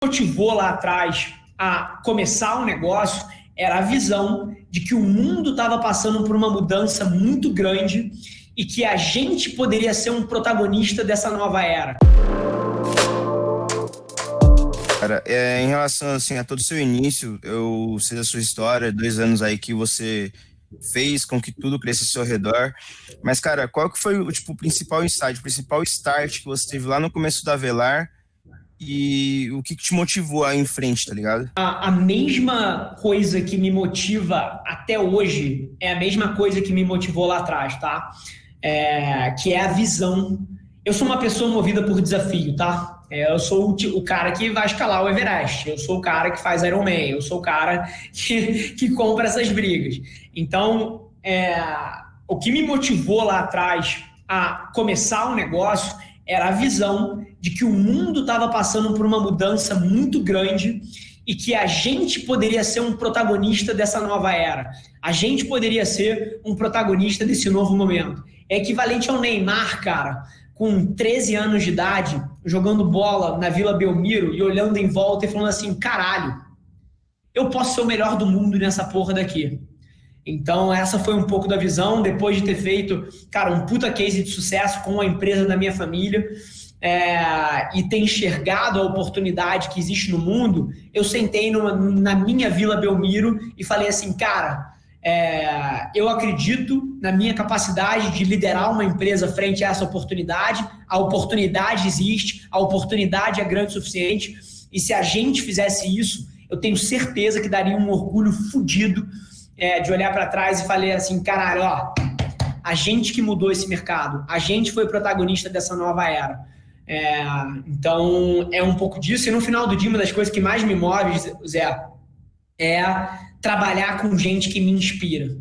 Motivou lá atrás a começar o negócio era a visão de que o mundo estava passando por uma mudança muito grande e que a gente poderia ser um protagonista dessa nova era. Cara, em relação assim, a todo o seu início, eu sei da sua história, 2 anos aí que você fez com que tudo crescesse ao seu redor. Mas, cara, qual que foi o principal insight, o principal start que você teve lá no começo da Avelar e o que te motivou a ir em frente, tá ligado? A mesma coisa que me motiva até hoje é a mesma coisa que me motivou lá atrás, tá? Que é a visão. Eu sou uma pessoa movida por desafio, tá? Eu sou o cara que vai escalar o Everest, eu sou o cara que faz Ironman, eu sou o cara que compra essas brigas. Então, o que me motivou lá atrás a começar o negócio era a visão de que o mundo estava passando por uma mudança muito grande e que a gente poderia ser um protagonista dessa nova era. A gente poderia ser um protagonista desse novo momento. É equivalente ao Neymar, cara, com 13 anos de idade, jogando bola na Vila Belmiro e olhando em volta e falando assim, caralho, eu posso ser o melhor do mundo nessa porra daqui. Então essa foi um pouco da visão, depois de ter feito, cara, um puta case de sucesso com a empresa da minha família, e ter enxergado a oportunidade que existe no mundo, eu sentei na minha Vila Belmiro e falei assim, cara, eu acredito na minha capacidade de liderar uma empresa frente a essa oportunidade, a oportunidade existe, a oportunidade é grande o suficiente, e se a gente fizesse isso, eu tenho certeza que daria um orgulho fodido de olhar para trás e falei assim, caralho, ó, a gente que mudou esse mercado, a gente foi protagonista dessa nova era. Então, é um pouco disso, e no final do dia, uma das coisas que mais me move, Zé, é trabalhar com gente que me inspira.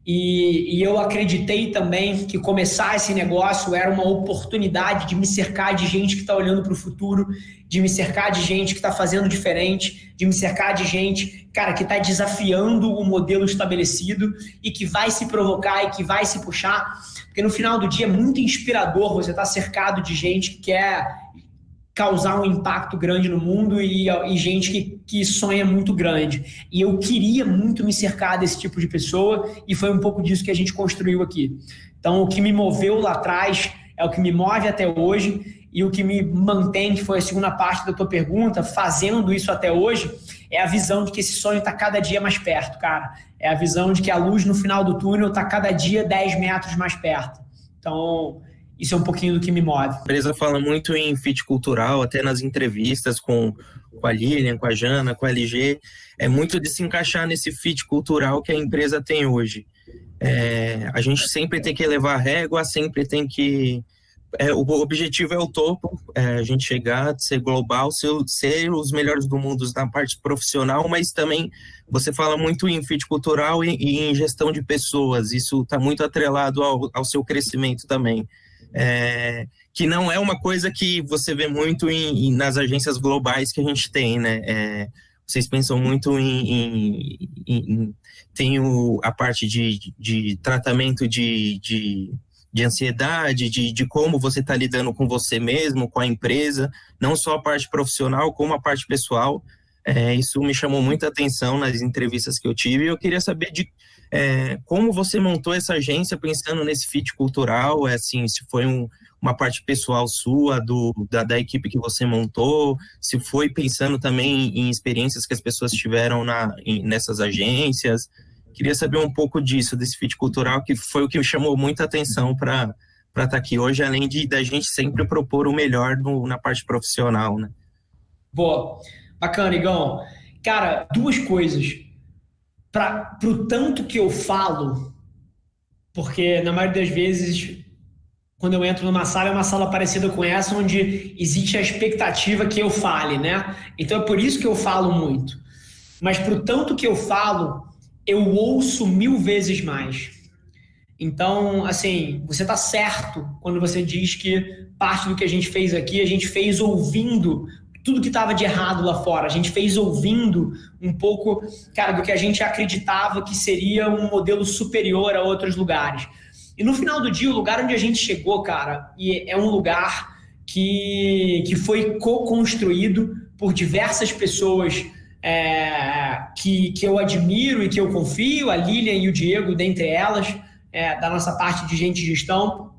E eu acreditei também que começar esse negócio era uma oportunidade de me cercar de gente que está olhando para o futuro, de me cercar de gente que está fazendo diferente, de me cercar de gente, cara, que está desafiando o modelo estabelecido e que vai se provocar e que vai se puxar. Porque no final do dia é muito inspirador você estar cercado de gente que quer causar um impacto grande no mundo e gente que sonha muito grande. E eu queria muito me cercar desse tipo de pessoa e foi um pouco disso que a gente construiu aqui. Então, o que me moveu lá atrás é o que me move até hoje e o que me mantém, que foi a segunda parte da tua pergunta, fazendo isso até hoje, é a visão de que esse sonho está cada dia mais perto, cara. É a visão de que a luz no final do túnel está cada dia 10 metros mais perto. Então, isso é um pouquinho do que me move. A empresa fala muito em fit cultural, até nas entrevistas com a Lilian, com a Jana, com a LG. É muito de se encaixar nesse fit cultural que a empresa tem hoje. A gente sempre tem que elevar a régua, sempre tem que... o objetivo é o topo, a gente chegar, ser global, ser os melhores do mundo na parte profissional, mas também você fala muito em fit cultural e em gestão de pessoas. Isso está muito atrelado ao seu crescimento também. Que não é uma coisa que você vê muito nas agências globais que a gente tem, né? Vocês pensam muito tem a parte de tratamento de ansiedade, de como você está lidando com você mesmo, com a empresa, não só a parte profissional, como a parte pessoal. Isso me chamou muita atenção nas entrevistas que eu tive, e eu queria saber como você montou essa agência pensando nesse fit cultural, assim, se foi uma parte pessoal sua, da equipe que você montou, se foi pensando também em experiências que as pessoas tiveram nessas agências. Queria saber um pouco disso, desse fit cultural, que foi o que me chamou muita atenção para estar aqui hoje, além da gente sempre propor o melhor na parte profissional, né? Boa, bacana, Igão. Cara, duas coisas. Pro tanto que eu falo, porque na maioria das vezes, quando eu entro numa sala, é uma sala parecida com essa, onde existe a expectativa que eu fale, né? Então é por isso que eu falo muito. Mas pro tanto que eu falo, eu ouço 1000 vezes mais. Então, assim, você tá certo quando você diz que parte do que a gente fez aqui, a gente fez ouvindo tudo que estava de errado lá fora. A gente fez ouvindo um pouco, cara, do que a gente acreditava que seria um modelo superior a outros lugares. E no final do dia, o lugar onde a gente chegou, cara, é um lugar que foi co-construído por diversas pessoas que eu admiro e que eu confio, a Lilian e o Diego, dentre elas, da nossa parte de gente de gestão.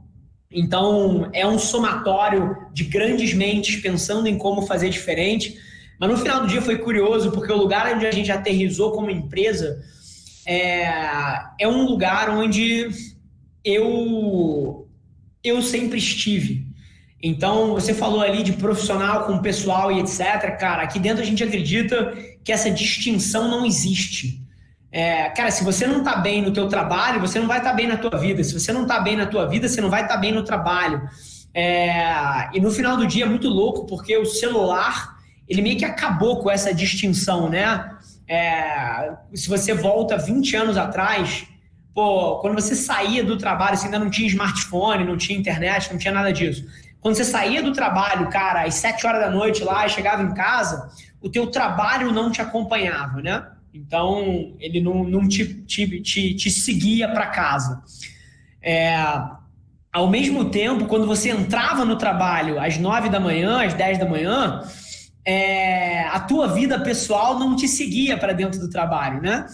Então, é um somatório de grandes mentes pensando em como fazer diferente. Mas no final do dia foi curioso, porque o lugar onde a gente aterrissou como empresa é um lugar onde eu sempre estive. Então, você falou ali de profissional com pessoal e etc. Cara, aqui dentro a gente acredita que essa distinção não existe. Cara, se você não está bem no teu trabalho, você não vai estar bem na tua vida. Se você não está bem na tua vida, você não vai estar bem no trabalho. E no final do dia é muito louco, porque o celular, ele meio que acabou com essa distinção, né? Se você volta 20 anos atrás, quando você saía do trabalho, você ainda não tinha smartphone, não tinha internet, não tinha nada disso. Quando você saía do trabalho, cara, às 7 horas da noite lá e chegava em casa, o teu trabalho não te acompanhava, né? Então, ele não te seguia para casa. Ao mesmo tempo, quando você entrava no trabalho às 9 da manhã, às 10 da manhã, a tua vida pessoal não te seguia para dentro do trabalho, né?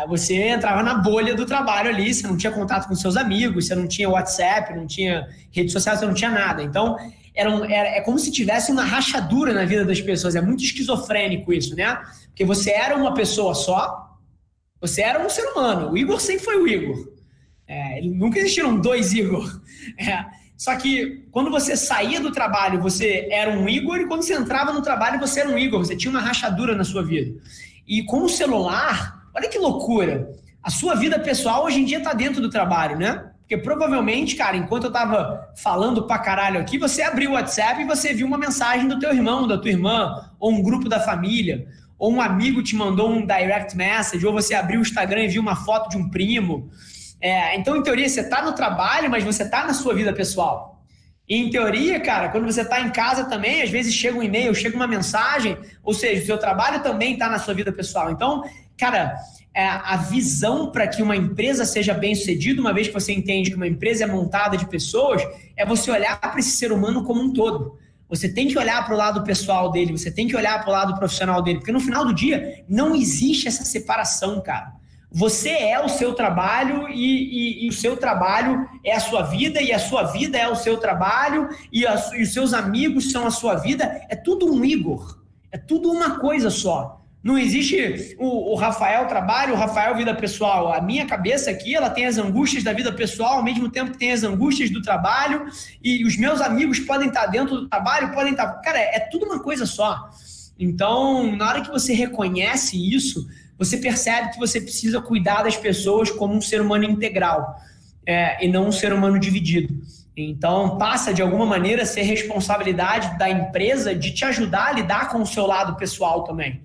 Você entrava na bolha do trabalho ali, você não tinha contato com seus amigos, você não tinha WhatsApp, não tinha redes sociais, você não tinha nada. Então, é como se tivesse uma rachadura na vida das pessoas. É muito esquizofrênico isso, né? Porque você era uma pessoa só, você era um ser humano. O Igor sempre foi o Igor. Nunca existiram 2 Igor. Só que quando você saía do trabalho, você era um Igor, e quando você entrava no trabalho, você era um Igor. Você tinha uma rachadura na sua vida. E com o celular, olha que loucura. A sua vida pessoal hoje em dia está dentro do trabalho, né? Porque provavelmente, cara, enquanto eu tava falando pra caralho aqui, você abriu o WhatsApp e você viu uma mensagem do teu irmão, da tua irmã, ou um grupo da família, ou um amigo te mandou um direct message, ou você abriu o Instagram e viu uma foto de um primo. Então, em teoria, você tá no trabalho, mas você tá na sua vida pessoal. E, em teoria, cara, quando você tá em casa também, às vezes chega um e-mail, chega uma mensagem, ou seja, o seu trabalho também tá na sua vida pessoal. Então, cara, a visão para que uma empresa seja bem-sucedida, uma vez que você entende que uma empresa é montada de pessoas, é você olhar para esse ser humano como um todo. Você tem que olhar para o lado pessoal dele, você tem que olhar para o lado profissional dele, porque no final do dia não existe essa separação, cara. Você é o seu trabalho e o seu trabalho é a sua vida, e a sua vida é o seu trabalho, e os seus amigos são a sua vida. É tudo um Igor, é tudo uma coisa só. Não existe o Rafael trabalho, o Rafael vida pessoal. A minha cabeça aqui, ela tem as angústias da vida pessoal, ao mesmo tempo que tem as angústias do trabalho, e os meus amigos podem estar dentro do trabalho, podem estar... Cara, é tudo uma coisa só. Então, na hora que você reconhece isso, você percebe que você precisa cuidar das pessoas como um ser humano integral, e não um ser humano dividido. Então, passa, de alguma maneira, a ser responsabilidade da empresa de te ajudar a lidar com o seu lado pessoal também.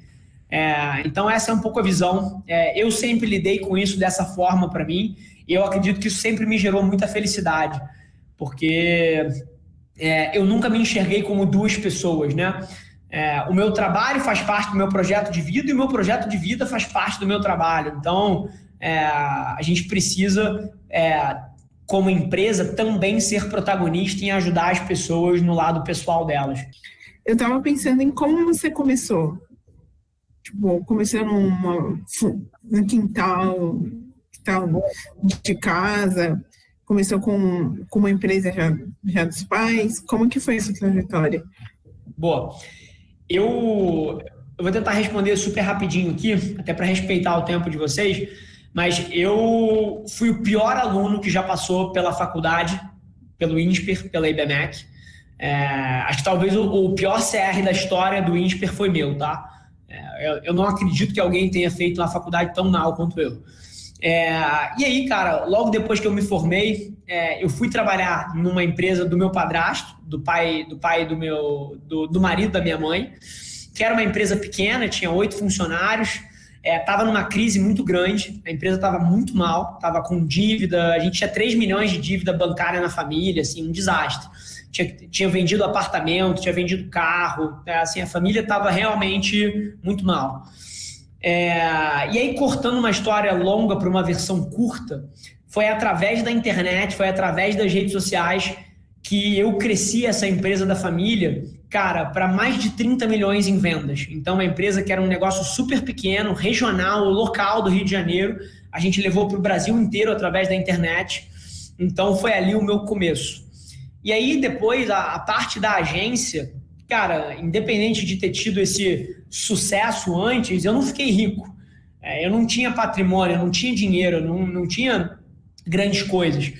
Então essa é um pouco a visão. Eu sempre lidei com isso dessa forma para mim, e eu acredito que isso sempre me gerou muita felicidade, porque eu nunca me enxerguei como 2 pessoas, né? O meu trabalho faz parte do meu projeto de vida, e o meu projeto de vida faz parte do meu trabalho. Então a gente precisa, como empresa, também ser protagonista em ajudar as pessoas no lado pessoal delas. Eu estava pensando em como você começou. Tipo, começou no quintal de casa, começou com uma empresa já dos pais. Como que foi essa trajetória? Boa. Eu vou tentar responder super rapidinho aqui, até para respeitar o tempo de vocês, mas eu fui o pior aluno que já passou pela faculdade, pelo INSPER, pela IBMEC. Acho que talvez o pior CR da história do INSPER foi meu, tá? Eu não acredito que alguém tenha feito uma faculdade tão mal quanto eu. E aí, cara, logo depois que eu me formei, eu fui trabalhar numa empresa do meu padrasto, do marido da minha mãe, que era uma empresa pequena, tinha 8 funcionários, estava numa crise muito grande, a empresa estava muito mal, estava com dívida, a gente tinha 3 milhões de dívida bancária na família, assim, um desastre. Tinha vendido apartamento, tinha vendido carro, assim, a família estava realmente muito mal. E aí, cortando uma história longa para uma versão curta, foi através da internet, foi através das redes sociais que eu cresci essa empresa da família cara, para mais de 30 milhões em vendas. Então, uma empresa que era um negócio super pequeno, regional, local do Rio de Janeiro, a gente levou para o Brasil inteiro através da internet. Então, foi ali o meu começo. E aí, depois, a parte da agência, cara, independente de ter tido esse sucesso antes, eu não fiquei rico. Eu não tinha patrimônio, eu não tinha dinheiro, eu não tinha grandes coisas.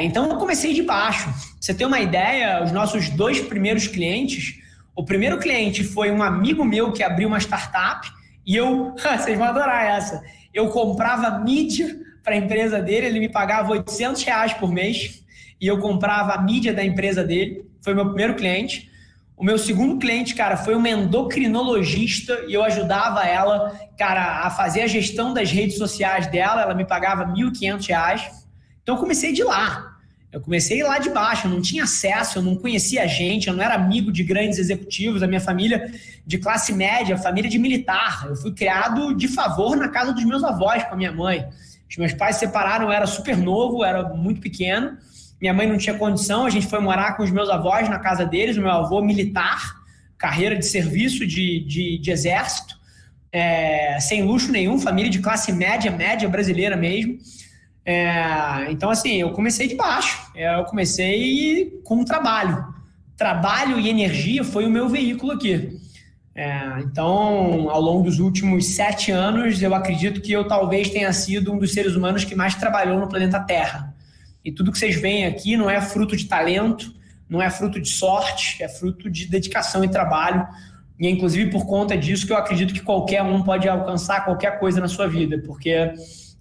Então, eu comecei de baixo. Pra você ter uma ideia, os nossos 2 primeiros clientes, o primeiro cliente foi um amigo meu que abriu uma startup e vocês vão adorar essa, eu comprava mídia para a empresa dele, ele me pagava R$800 por mês e eu comprava a mídia da empresa dele, foi o meu primeiro cliente. O meu segundo cliente, cara, foi uma endocrinologista e eu ajudava ela, cara, a fazer a gestão das redes sociais dela, ela me pagava R$1.500. Então eu comecei de lá, eu comecei lá de baixo, eu não tinha acesso, eu não conhecia gente, eu não era amigo de grandes executivos, a minha família de classe média, família de militar, eu fui criado de favor na casa dos meus avós com a minha mãe. Os meus pais se separaram, eu era super novo, era muito pequeno, minha mãe não tinha condição, a gente foi morar com os meus avós na casa deles, meu avô militar, carreira de serviço de exército, sem luxo nenhum, família de classe média brasileira mesmo. Então, assim, eu comecei de baixo, eu comecei com trabalho. Trabalho e energia foi o meu veículo aqui. Então, ao longo dos últimos 7 anos, eu acredito que eu talvez tenha sido um dos seres humanos que mais trabalhou no planeta Terra. E tudo que vocês veem aqui não é fruto de talento, não é fruto de sorte, é fruto de dedicação e trabalho. E é inclusive por conta disso que eu acredito que qualquer um pode alcançar qualquer coisa na sua vida, porque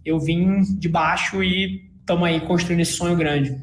eu vim de baixo e estamos aí construindo esse sonho grande.